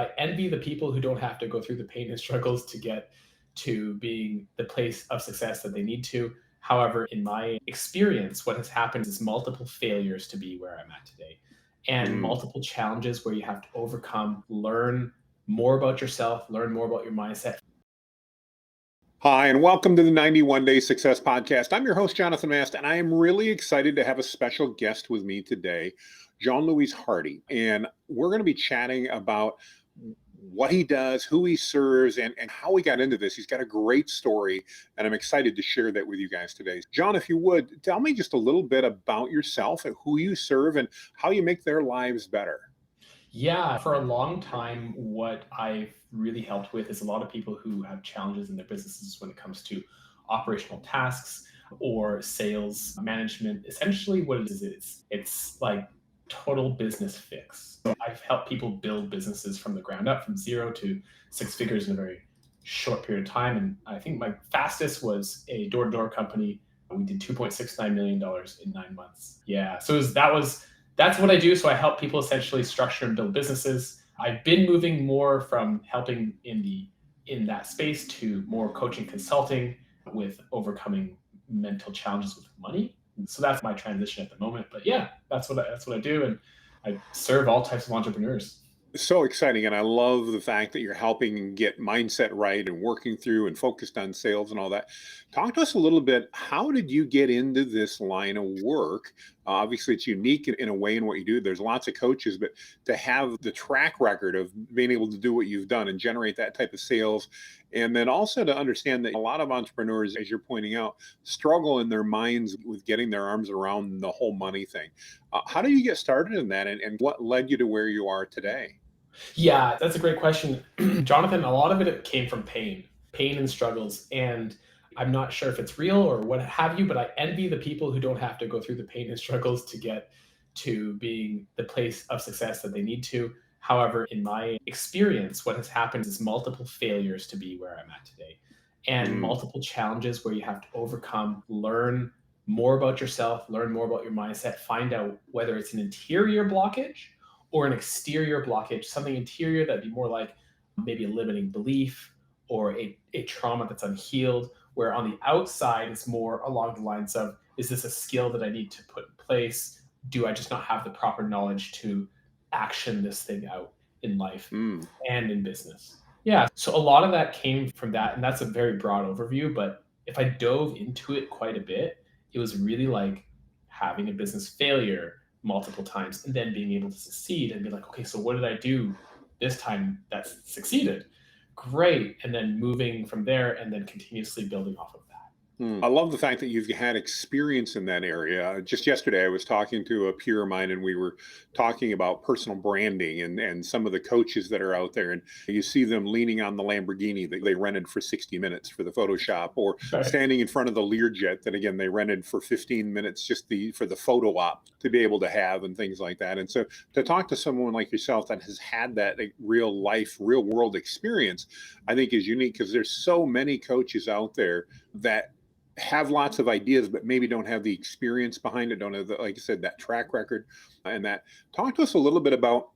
I envy the people who don't have to go through the pain and struggles to get to being the place of success that they need to. However, in my experience, what has happened is multiple failures to be where I'm at today and Mm. multiple challenges where you have to overcome, learn more about yourself, learn more about your mindset. Hi, and welcome to the 91 Day Success Podcast. I'm your host, Jonathan Mast, and I am really excited to have a special guest with me today, Jean-Louis Hardy. And we're going to be chatting about what he does, who he serves, and how he got into this. He's got a great story, and I'm excited to share that with you guys today. John, if you would, tell me just a little bit about yourself and who you serve and how you make their lives better. Yeah, for a long time, what I've really helped with is a lot of people who have challenges in their businesses when it comes to operational tasks or sales management. Essentially, what it is, it's like total business fix. So I've helped people build businesses from the ground up, from zero to six figures in a very short period of time. And I think my fastest was a door-to-door company. We did $2.69 million in 9 months. Yeah. That's what I do. So I help people essentially structure and build businesses. I've been moving more from helping in that space to more coaching consulting with overcoming mental challenges with money. So that's my transition at the moment. But yeah, that's what I do, and I serve all types of entrepreneurs. So exciting. And I love the fact that you're helping get mindset right and working through and focused on sales and all that. Talk to us a little bit. How did you get into this line of work? Obviously, it's unique in a way in what you do. There's lots of coaches, but to have the track record of being able to do what you've done and generate that type of sales, and then also to understand that a lot of entrepreneurs, as you're pointing out, struggle in their minds with getting their arms around the whole money thing. How do you get started in that, and what led you to where you are today? Yeah, that's a great question. Jonathan, a lot of it came from pain and struggles. And I'm not sure if it's real or what have you, but I envy the people who don't have to go through the pain and struggles to get to being the place of success that they need to. However, in my experience, what has happened is multiple failures to be where I'm at today and Mm. multiple challenges where you have to overcome, learn more about yourself, learn more about your mindset, find out whether it's an interior blockage or an exterior blockage, something interior that'd be more like maybe a limiting belief or a trauma that's unhealed, where on the outside it's more along the lines of, is this a skill that I need to put in place? Do I just not have the proper knowledge to action this thing out in life Mm. and in business? Yeah. So a lot of that came from that. And that's a very broad overview. But if I dove into it quite a bit, it was really like having a business failure multiple times and then being able to succeed and be like, okay, so what did I do this time that succeeded? Great. And then moving from there and then continuously building off of that. I love the fact that you've had experience in that area. Just yesterday, I was talking to a peer of mine, and we were talking about personal branding and some of the coaches that are out there. And you see them leaning on the Lamborghini that they rented for 60 minutes for the Photoshop, or Right. standing in front of the Learjet that again they rented for 15 minutes just for the photo op to be able to have and things like that. And so to talk to someone like yourself that has had that real life, real world experience, I think is unique because there's so many coaches out there that have lots of ideas, but maybe don't have the experience behind it, don't have, like I said, that track record. And that, talk to us a little bit about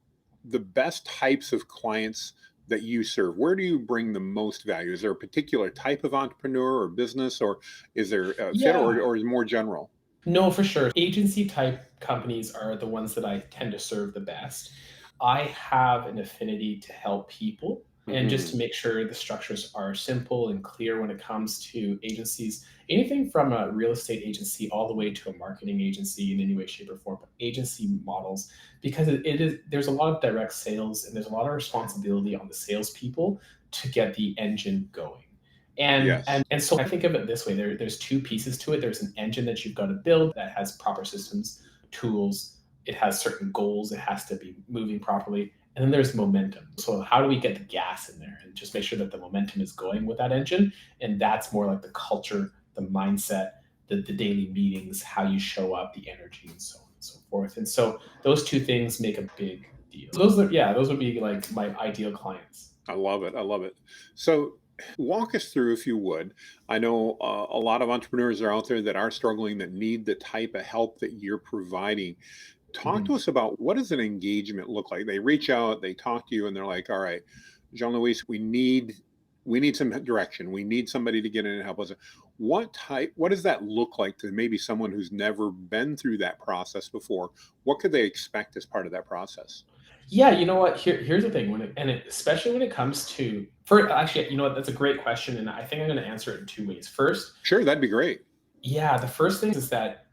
the best types of clients that you serve. Where do you bring the most value? Is there a particular type of entrepreneur or business, or is there a fit, Yeah. or is more general? No, for sure. Agency type companies are the ones that I tend to serve the best. I have an affinity to help people and just Hmm. to make sure the structures are simple and clear when it comes to agencies. Anything from a real estate agency all the way to a marketing agency in any way, shape, or form, but agency models, because it is there's a lot of direct sales and there's a lot of responsibility on the salespeople to get the engine going. And Yes. and and so I think of it this way: there's two pieces to it. There's an engine that you've got to build that has proper systems, tools. It has certain goals. It has to be moving properly. And then there's momentum. So how do we get the gas in there and just make sure that the momentum is going with that engine? And that's more like the culture, the mindset, the daily meetings, how you show up, the energy, and so on and so forth. And so those two things make a big deal. Those would be like my ideal clients. I love it. I love it. So, walk us through, if you would. I know a lot of entrepreneurs are out there that are struggling, that need the type of help that you're providing. Talk to Mhm. us about what does an engagement look like? They reach out, they talk to you, and they're like, "All right, Jean Louis, we need some direction. We need somebody to get in and help us." What does that look like to maybe someone who's never been through that process before? What could they expect as part of that process? Yeah, you know what? Here's the thing, especially when it comes to for actually, you know what? That's a great question, and I think I'm going to answer it in two ways. First, Sure, that'd be great. yeah, the first thing is that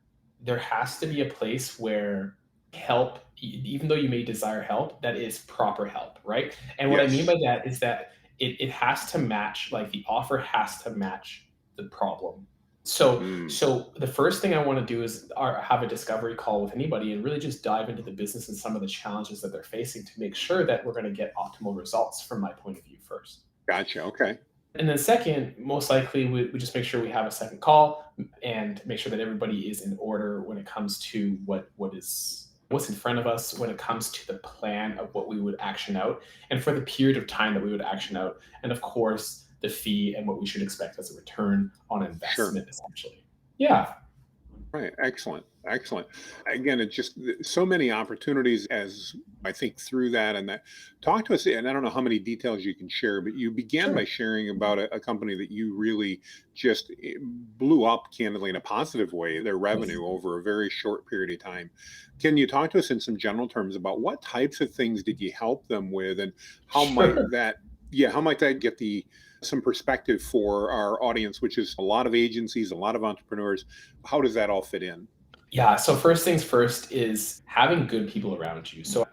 there has to be a place where help, even though you may desire help, that is proper help, right? And what I mean Yes. by that is that it has to match, like the offer has to match the problem. So, Mm, so the first thing I want to do is have a discovery call with anybody and really just dive into the business and some of the challenges that they're facing to make sure that we're going to get optimal results from my point of view first. gotcha. Okay. And then second, most likely we just make sure we have a second call and make sure that everybody is in order when it comes to what's in front of us when it comes to the plan of what we would action out and for the period of time that we would action out. And of course, the fee and what we should expect as a return on Sure. investment, essentially. Yeah. Right. Excellent. Excellent. Again, it's just so many opportunities as I think through that and that. Talk to us, and I don't know how many details you can share, but you began by Sure. sharing about a company that you really just blew up candidly in a positive way, their Yes. revenue over a very short period of time. Can you talk to us in some general terms about what types of things did you help them with and how might Sure. that, yeah, how might that get some perspective for our audience, which is a lot of agencies, a lot of entrepreneurs. How does that all fit in? Yeah. So first things first is having good people around you. So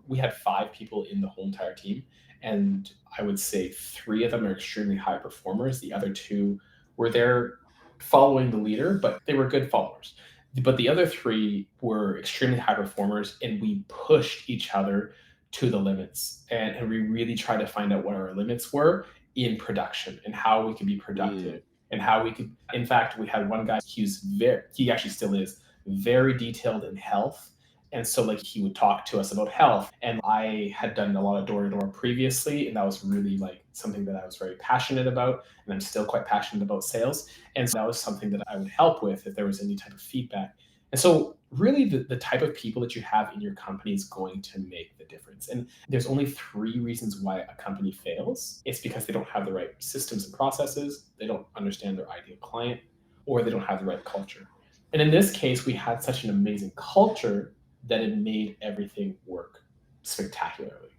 we had 5 people in the whole entire team, and I would say 3 of them are extremely high performers. The other 2 were there following the leader, but they were good followers. But the other 3 were extremely high performers, and we pushed each other to the limits. And we really tried to find out what our limits were in production and how we could be Mm, productive and how we could. In fact, we had one guy, he actually still is very detailed in health, and so like he would talk to us about health. And I had done a lot of door to door previously, and that was really like something that I was very passionate about. And I'm still quite passionate about sales. And so that was something that I would help with if there was any type of feedback. And so really the type of people that you have in your company is going to make the difference. And there's only 3 reasons why a company fails. It's because they don't have the right systems and processes, they don't understand their ideal client, or they don't have the right culture. And in this case, we had such an amazing culture that it made everything work spectacularly.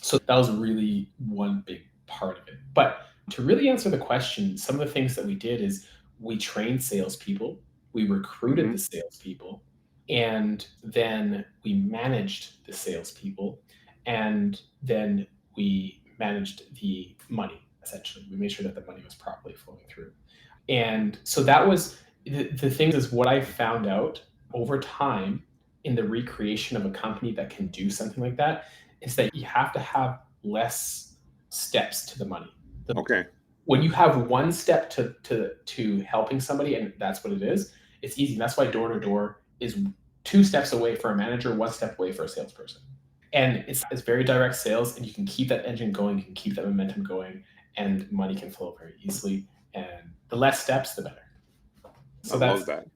So that was really one big part of it. But to really answer the question, some of the things that we did is we trained salespeople, we recruited hmm the salespeople, and then we managed the salespeople, and then we managed the money. Essentially, we made sure that the money was properly flowing through. And so that was the thing is what I found out over time in the recreation of a company that can do something like that is that you have to have less steps to the money. Okay. When you have one step to helping somebody, and that's what it is, it's easy. That's why door to door is 2 steps away for a manager, 1 step away for a salesperson. And it's very direct sales, and you can keep that engine going, you can keep that momentum going, and money can flow very easily. And the less steps, the better. I So love that's that.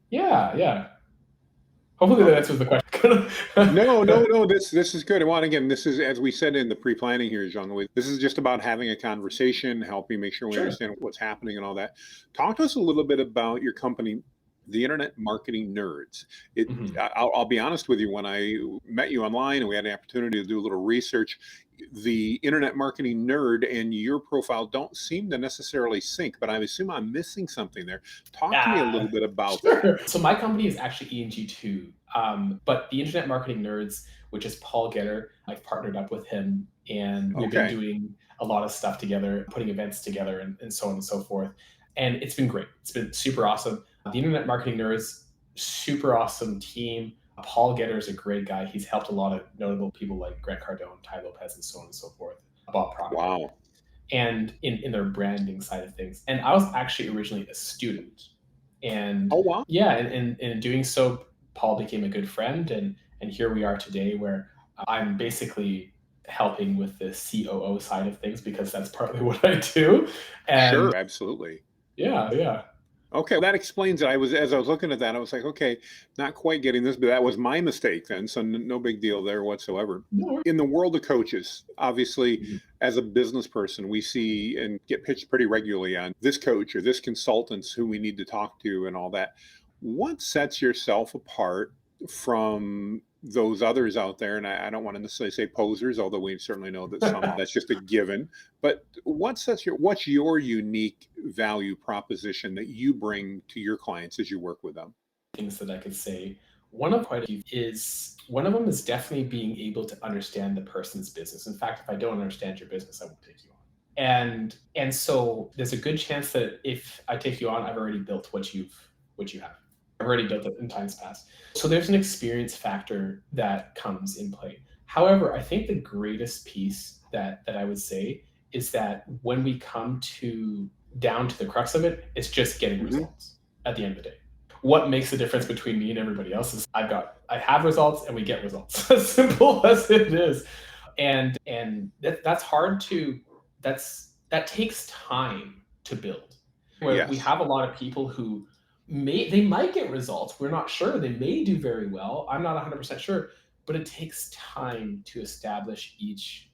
yeah, yeah. Hopefully that Love it. answers the question. No, no, no. This is good. Well, again, this is as we said in the pre-planning here, Jean Louis. This is just about having a conversation, helping make sure we Sure. understand what's happening and all that. Talk to us a little bit about your company, the Internet Marketing Nerds. It. Mhm. I'll be honest with you. When I met you online and we had the opportunity to do a little research, the Internet Marketing Nerd and your profile don't seem to necessarily sync. But I assume I'm missing something there. Talk to me a little Yeah, bit about that. sure. So my company is actually ENG too, but the Internet Marketing Nerds, which is Paul Getter, I've partnered up with him, and we've been Okay. doing a lot of stuff together, putting events together, and so on and so forth. And it's been great. It's been super awesome. The Internet Marketing Nerds, super awesome team. Paul Getter is a great guy. He's helped a lot of notable people like Grant Cardone, Ty Lopez, and so on and so forth. Bob Proctor Wow. and in their branding side of things. And I was actually originally a student. And Oh wow. yeah, and in doing so, Paul became a good friend. And here we are today where I'm basically helping with the COO side of things because that's partly what I do. Sure. And Absolutely. yeah, yeah. Okay, that explains it. As I was looking at that, I was like, okay, not quite getting this, but that was my mistake then. So no big deal there whatsoever. No. In the world of coaches, obviously, Mhm. as a business person, we see and get pitched pretty regularly on this coach or this consultants who we need to talk to and all that. What sets yourself apart from those others out there? And I don't want to necessarily say posers, although we certainly know that some that's just a given. But what's your unique value proposition that you bring to your clients as you work with them? Things that I could say. One of quite a few is one of them is definitely being able to understand the person's business. In fact, if I don't understand your business, I won't take you on. And so there's a good chance that if I take you on, I've already built what you have. I've already built it in times past. So there's an experience factor that comes in play. However, I think the greatest piece that I would say is that when we come to down to the crux of it, it's just getting Hmm. results at the end of the day. What makes the difference between me and everybody else is I have results and we get results. As simple as it is. That's hard to that takes time to build. Where we Yes. have a lot of people who they might get results. We're not sure. They may do very well. I'm not 100% sure, but it takes time to establish each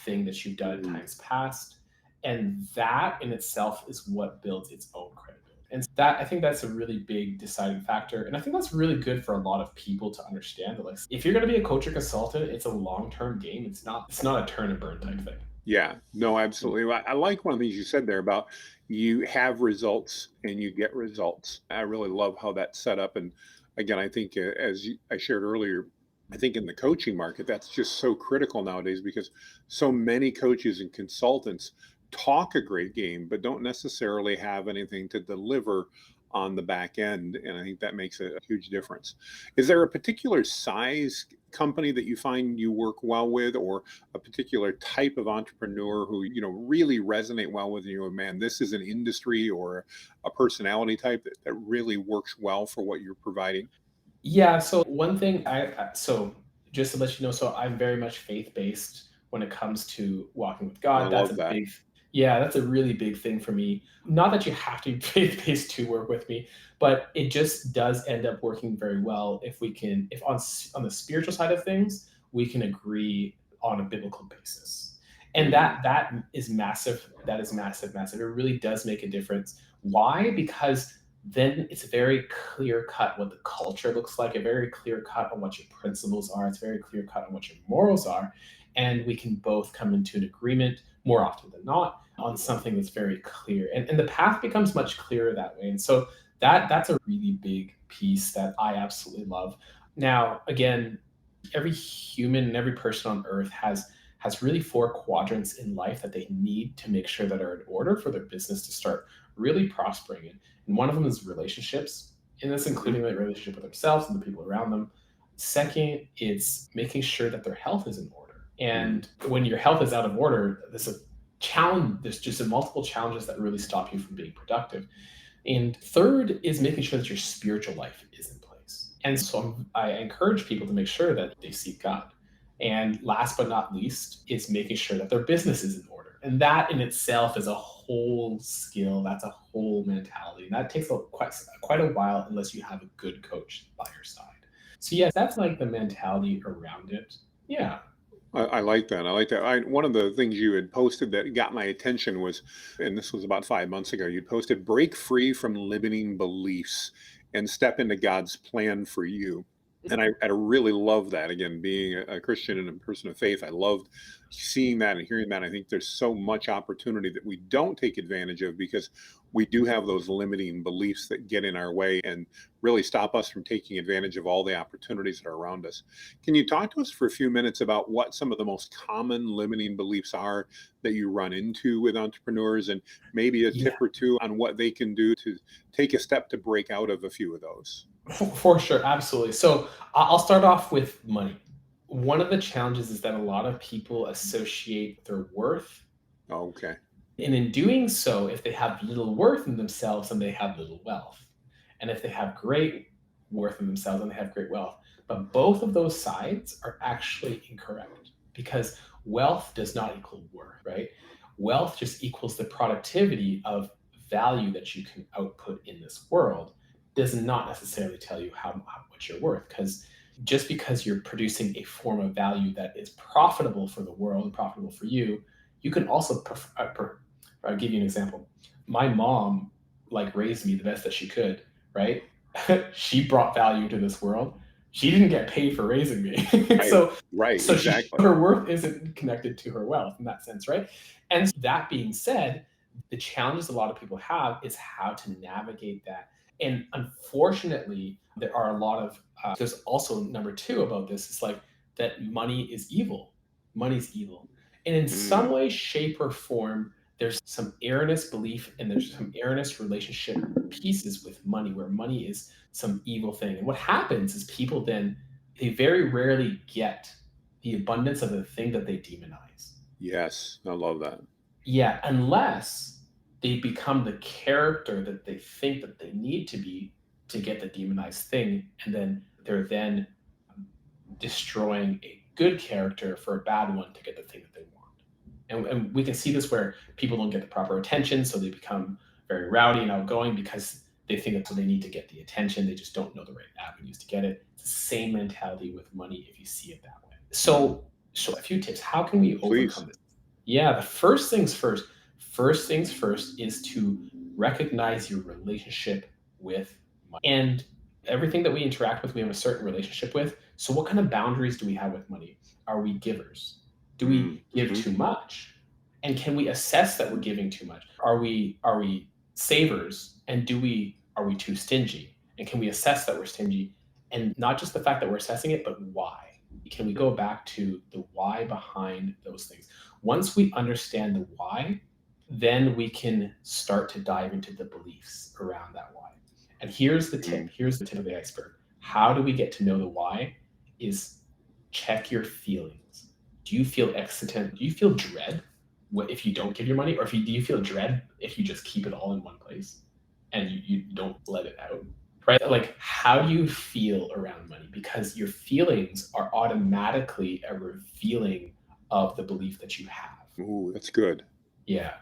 thing that you've done in Mhm. times past. And that in itself is what builds its own credibility. And that I think that's a really big deciding factor. And I think that's really good for a lot of people to understand that like if you're going to be a coach or consultant, it's a long-term game. It's not a turn and burn type thing. Yeah, no, absolutely. I like one of the things you said there about you have results and you get results. I really love how that's set up. And again, I think I shared earlier, I think in the coaching market, that's just so critical nowadays because so many coaches and consultants talk a great game, but don't necessarily have anything to deliver on the back end. And I think that makes a huge difference. Is there a particular size company that you find you work well with, or a particular type of entrepreneur who really resonate well with you? Man, this is an industry or a personality type that really works well for what you're providing. Yeah, so one thing so just to let you know, so I'm very much faith-based when it comes to walking with I God. love that. Yeah, that's a really big thing for me. Not that you have to be faith-based to work with me, but it just does end up working very well if on the spiritual side of things, we can agree on a biblical basis. And Mhm. that is massive. That is massive, massive. It really does make a difference. Why? Because then it's very clear cut what the culture looks like, a very clear cut on what your principles are, it's very clear cut on what your morals are. And we can both come into an agreement more often than not on something that's very clear. And the path becomes much clearer that way. And so that's a really big piece that I absolutely love. Now, again, every human and every person on earth has really four quadrants in life that they need to make sure that are in order for their business to start really prospering in. And one of them is relationships, and this Mhm. including the relationship with themselves and the people around them. Second, it's making sure that their health is in order. Mhm. And when your health is out of order, there's a challenge, there's just a multiple challenges that really stop you from being productive. And third is making sure that your spiritual life is in place. And so I encourage people to make sure that they seek God. And last but not least is making sure that their business is in order. And that in itself is a whole skill. That's a whole mentality. And that takes quite a while unless you have a good coach by your side. So, yes, that's like the mentality around it. Yeah. I like that. I like that. One of the things you had posted that got my attention was, and this was about 5 months ago, you posted break free from limiting beliefs and step into God's plan for you. And I really love that. Again, being a Christian and a person of faith, I loved seeing that and hearing that. I think there's so much opportunity that we don't take advantage of because we do have those limiting beliefs that get in our way and really stop us from taking advantage of all the opportunities that are around us. Can you talk to us for a few minutes about what some of the most common limiting beliefs are that you run into with entrepreneurs, and maybe a tip Yeah. or two on what they can do to take a step to break out of a few of those? For sure, absolutely. So I'll start off with money. One of the challenges is that a lot of people associate their worth, Okay. and in doing so, if they have little worth in themselves, then they have little wealth. And if they have great worth in themselves, then they have great wealth. But both of those sides are actually incorrect because wealth does not equal worth, right? Wealth just equals the productivity of value that you can output in this world does not necessarily tell you how much you're worth. Because just because you're producing a form of value that is profitable for the world and profitable for you, you can also I'll give you an example. My mom like raised me the best that she could, right? She brought value to this world. She didn't get paid for raising me. Right. so Right. so she Exactly. her worth isn't connected to her wealth in that sense, right? And that being said, the challenges a lot of people have is how to navigate that. And unfortunately, there are a lot of there's also number two about this. It's like that money is evil. Money's evil. And in some Mm, way, shape, or form, there's some erroneous belief and there's some erroneous relationship pieces with money where money is some evil thing. And what happens is people then, they very rarely get the abundance of the thing that they demonize. yes. I love that. Yeah, unless they become the character that they think that they need to be to get the demonized thing, and then they're then destroying a good character for a bad one to get the thing that they want. And we can see this where people don't get the proper attention, so they become very rowdy and outgoing because they think that they need to get the attention. They just don't know the right avenues to get it. It's the same mentality with money if you see it that way. So a few tips. How can we Please. overcome this? Yeah, the first things first. First things first is to recognize your relationship with money. And everything that we interact with, we have a certain relationship with. So, what kind of boundaries do we have with money? Are we givers? Do Mm, we give mhm. too much? And can we assess that we're giving too much? Are we savers? And are we too stingy? And can we assess that we're stingy? And not just the fact that we're assessing it, but why? Can we go back to the why behind those things? Once we understand the why, then we can start to dive into the beliefs around that why. And here's the tip. Mm, Here's the tip of the iceberg. How do we get to know the why? Is check your feelings. Do you feel excited? Do you feel dread if you don't give your money? Or do you feel dread if you just keep it all in one place and you don't let it out? Right? Like, how do you feel around money? Because your feelings are automatically a revealing of the belief that you have. ooh, that's good. Yeah.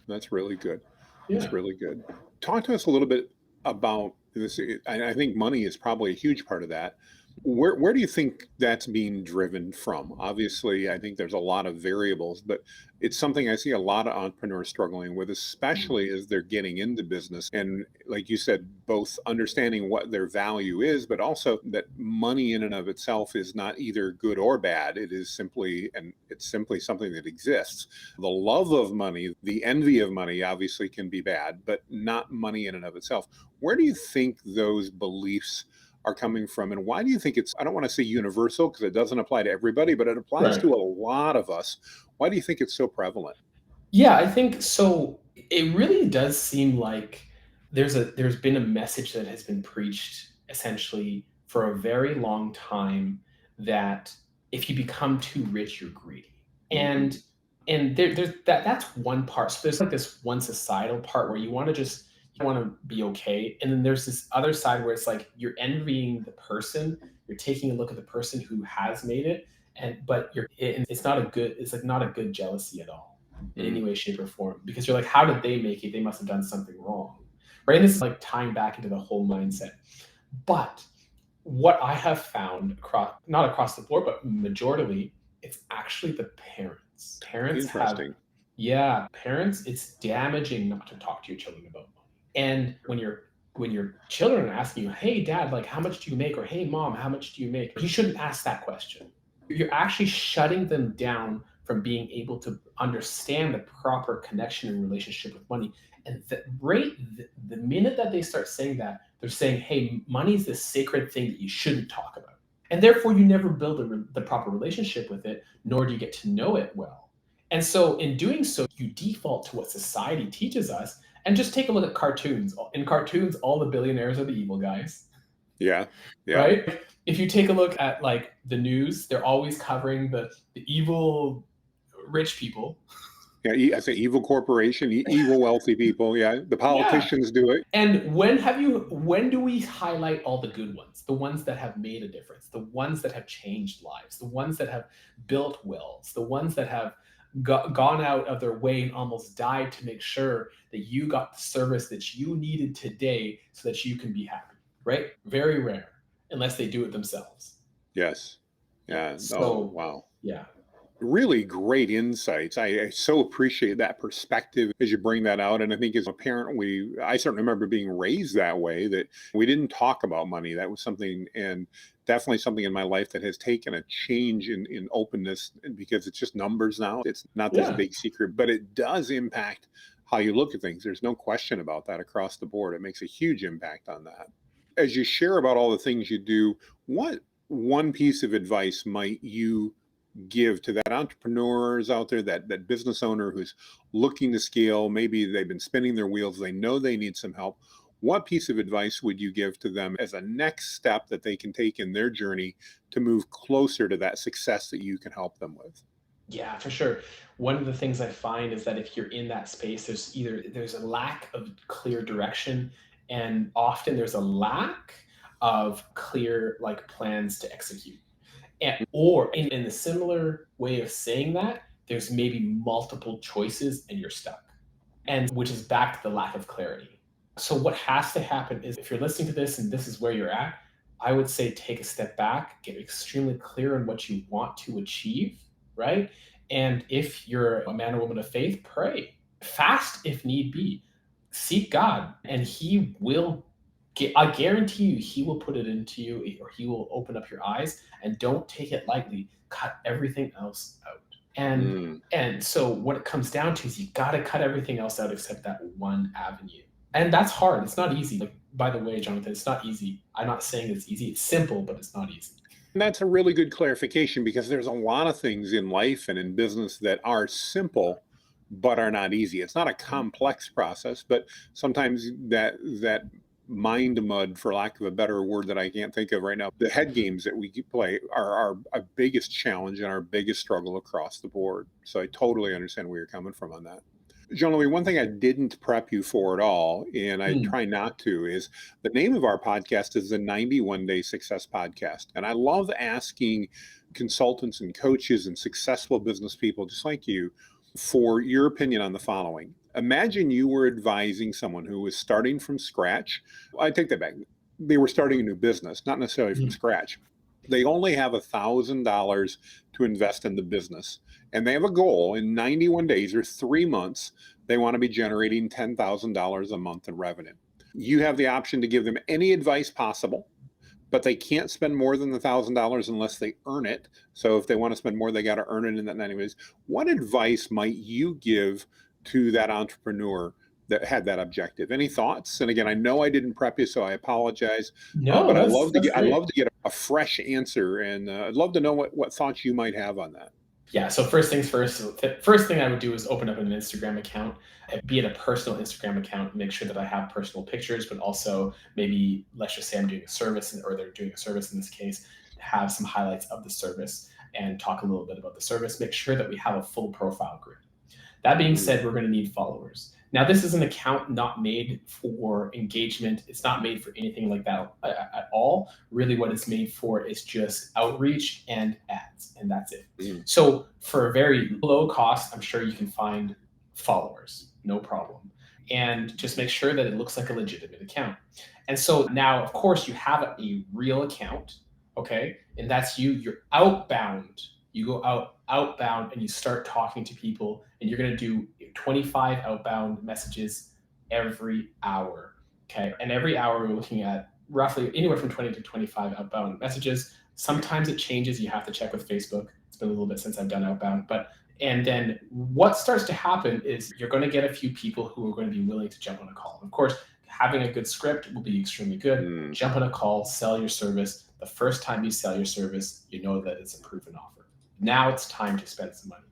That's really good. That's Yeah. really good. Talk to us a little bit about this. I think money is probably a huge part of that. Where do you think that's being driven from? Obviously, I think there's a lot of variables, but it's something I see a lot of entrepreneurs struggling with, Mhm. especially as they're getting into business. And like you said, both understanding what their value is, but also that money in and of itself is not either good or bad. It is simply, and it's simply something that exists. The love of money, the envy of money obviously can be bad, but not money in and of itself. Where do you think those beliefs are coming from? And why do you think it's, I don't want to say universal because it doesn't apply to everybody, but it applies Right. to a lot of us. Why do you think it's so prevalent? Yeah, I think so. It really does seem like there's been a message that has been preached essentially for a very long time that if you become too rich, you're greedy. Hmm. And there's that's one part. So there's like this one societal part where you want to be okay, and then there's this other side where it's like you're envying the person, you're taking a look at the person who has made it, and but it's not a good, it's like not a good jealousy at all in any Mm, way, shape, or form. Because you're like, how did they make it? They must have done something wrong. Right. And this is like tying back into the whole mindset. But what I have found across, not across the board, but majoritarily, it's actually the parents. Parents have, interesting. yeah, parents, it's damaging not to talk to your children about money. And when your children are asking you, hey dad, like how much do you make? Or hey mom, how much do you make? You shouldn't ask that question. You're actually shutting them down from being able to understand the proper connection and relationship with money. And the minute that they start saying that, they're saying, hey, money is this sacred thing that you shouldn't talk about. And therefore, you never build the proper relationship with it, nor do you get to know it well. And so, in doing so, you default to what society teaches us. And just take a look at cartoons. In cartoons, all the billionaires are the evil guys, Yeah. Yeah. right? If you take a look at like the news, they're always covering the evil rich people. Yeah. I say evil corporation, evil wealthy people. Yeah. The Yeah. politicians do it. And when do we highlight all the good ones? The ones that have made a difference, the ones that have changed lives, the ones that have built wells, the ones that have gone out of their way and almost died to make sure that you got the service that you needed today so that you can be happy, right? Very rare, unless they do it themselves. Yes. Yeah. Yeah. Oh, So, wow. yeah. Really great insights. I so appreciate that perspective as you bring that out. And I think as a parent, I certainly remember being raised that way, that we didn't talk about money. That was something, and definitely something in my life that has taken a change in openness, because it's just numbers now. It's not this Yeah. big secret, but it does impact how you look at things. There's no question about that across the board. It makes a huge impact on that. As you share about all the things you do, what one piece of advice might you give to that entrepreneurs out there, that business owner who's looking to scale? Maybe they've been spinning their wheels, they know they need some help. What piece of advice would you give to them as a next step that they can take in their journey to move closer to that success that you can help them with? Yeah, for sure. One of the things I find is that if you're in that space, there's a lack of clear direction, and often there's a lack of clear like plans to execute. And, or in a similar way of saying that, there's maybe multiple choices and you're stuck. And which is back to the lack of clarity. So what has to happen is if you're listening to this and this is where you're at, I would say take a step back, get extremely clear on what you want to achieve, right? And if you're a man or woman of faith, pray, fast if need be, seek God, and He will get, I guarantee you, He will put it into you or He will open up your eyes, and don't take it lightly. Cut everything else out. And Mm. and so what it comes down to is you got to cut everything else out except that one avenue. And that's hard. It's not easy. Like, by the way, Jonathan, it's not easy. I'm not saying it's easy. It's simple, but it's not easy. And that's a really good clarification, because there's a lot of things in life and in business that are simple but are not easy. It's not a complex process, but sometimes that mind mud, for lack of a better word that I can't think of right now, the head games that we play are our biggest challenge and our biggest struggle across the board. So I totally understand where you're coming from on that. Jean-Louis, one thing I didn't prep you for at all, and I Hmm. try not to, is the name of our podcast is the 91 Day Success Podcast. And I love asking consultants and coaches and successful business people just like you for your opinion on the following. Imagine you were advising someone who was starting from scratch. I take that back. They were starting a new business, not necessarily from Hmm. scratch. They only have $1,000 to invest in the business, and they have a goal in 91 days or 3 months. They want to be generating $10,000 a month in revenue. You have the option to give them any advice possible, but they can't spend more than $1,000 unless they earn it. So if they want to spend more, they got to earn it in that 90 days. What advice might you give to that entrepreneur that had that objective? Any thoughts? And again, I know I didn't prep you, so I apologize. No, But that's I great. love to get a fresh answer, and I'd love to know what thoughts you might have on that. Yeah. So first things first. The first thing I would do is open up an Instagram account, be it a personal Instagram account. Make sure that I have personal pictures, but also maybe let's just say I'm doing a service, or they're doing a service in this case. Have some highlights of the service and talk a little bit about the service. Make sure that we have a full profile grid. That being Mm, said, we're going to need followers. Now, this is an account not made for engagement. It's not made for anything like that at all. Really, what it's made for is just outreach and ads, and that's it. mm, So, for a very low cost, I'm sure you can find followers, no problem. And just make sure that it looks like a legitimate account. And so now, of course, you have a real account, okay? And that's you. You're outbound. You go outbound and you start talking to people, and you're going to do 25 outbound messages every hour. Okay. And every hour we're looking at roughly anywhere from 20 to 25 outbound messages. Sometimes it changes. You have to check with Facebook. It's been a little bit since I've done outbound, but and then what starts to happen is you're going to get a few people who are going to be willing to jump on a call. Of course, having a good script will be extremely good. mm. Jump on a call, sell your service. The first time you sell your service, you know that it's a proven offer. Now it's time to spend some money.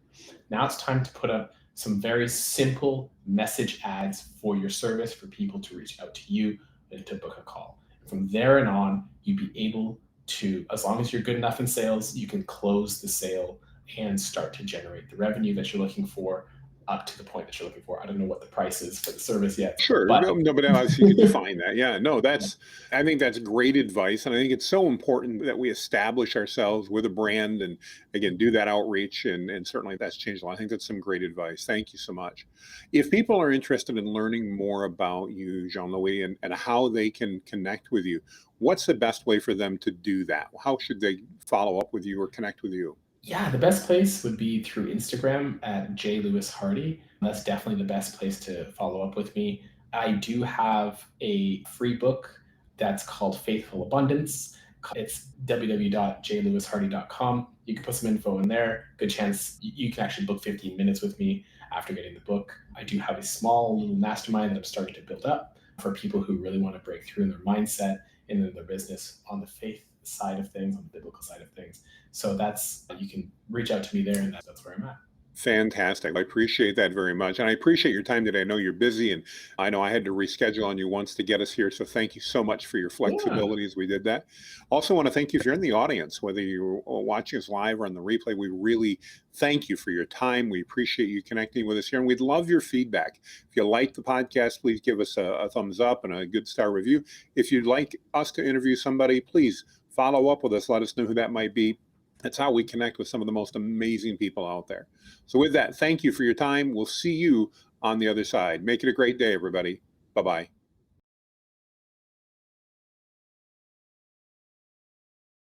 Now it's time to put up some very simple message ads for your service for people to reach out to you and to book a call. From there and on, you'd be able to, as long as you're good enough in sales, you can close the sale and start to generate the revenue that you're looking for up to the point that you're looking for. I don't know what the price is for the service yet, Sure. but No, but obviously you could define that. Yeah. No, I think that's great advice. And I think it's so important that we establish ourselves with a brand and again, do that outreach. And certainly that's changed a lot. I think that's some great advice. Thank you so much. If people are interested in learning more about you, Jean-Louis, and how they can connect with you, what's the best way for them to do that? How should they follow up with you or connect with you? yeah, the best place would be through Instagram at jlewishardy. That's definitely the best place to follow up with me. I do have a free book that's called Faithful Abundance. It's www.jlewishardy.com. You can put some info in there. Good chance you can actually book 15 minutes with me after getting the book. I do have a small little mastermind that I'm starting to build up for people who really want to break through in their mindset and in their business on the faith side of things, on the biblical side of things. So that's, you can reach out to me there, and that's where I'm at. Fantastic. I appreciate that very much. And I appreciate your time today. I know you're busy and I know I had to reschedule on you once to get us here. So thank you so much for your Yeah. flexibility as we did that. Also want to thank you if you're in the audience, whether you're watching us live or on the replay. We really thank you for your time. We appreciate you connecting with us here and we'd love your feedback. If you like the podcast, please give us a thumbs up and a good star review. If you'd like us to interview somebody, please follow up with us. Let us know who that might be. That's how we connect with some of the most amazing people out there. So, with that, thank you for your time. We'll see you on the other side. Make it a great day, everybody. Bye bye.